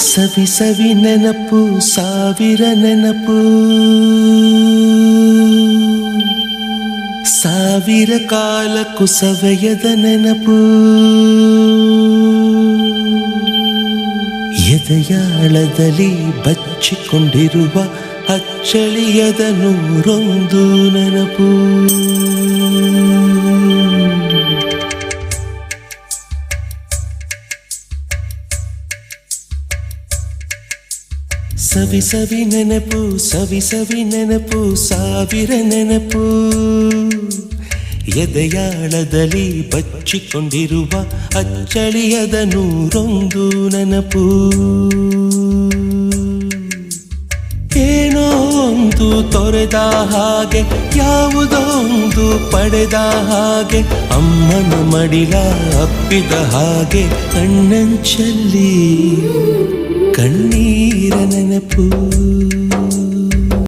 ಸವಿ ಸವಿ ನೆನಪು ಸಾವಿರ ನೆನಪು ಸಾವಿರ ಕಾಲಕ್ಕೂ ಸವೆಯದ ನೆನಪು ಎದೆಯಾಳದಲ್ಲಿ ಬಚ್ಚಿಕೊಂಡಿರುವ ಅಚ್ಚಳಿಯದ ನೂರೊಂದು ನೆನಪು ಸವಿ ಸವಿ ನೆನಪು ಸವಿ ಸವಿ ನೆನಪು ಸಾವಿರ ನೆನಪು ಎದೆಯಾಳದಲ್ಲಿ ಬಚ್ಚಿಕೊಂಡಿರುವ ಅಚ್ಚಳಿಯದ ನೂರೊಂದು ನೆನಪು ಏನೋ ಒಂದು ತೊರೆದ ಹಾಗೆ ಯಾವುದೋ ಒಂದು ಪಡೆದ ಹಾಗೆ ಅಮ್ಮನ ಮಡಿಲ ಅಪ್ಪಿದ ಹಾಗೆ ಕಣ್ಣಂಚಲ್ಲಿ ಕಣ್ಣೀರ ನೆನಪು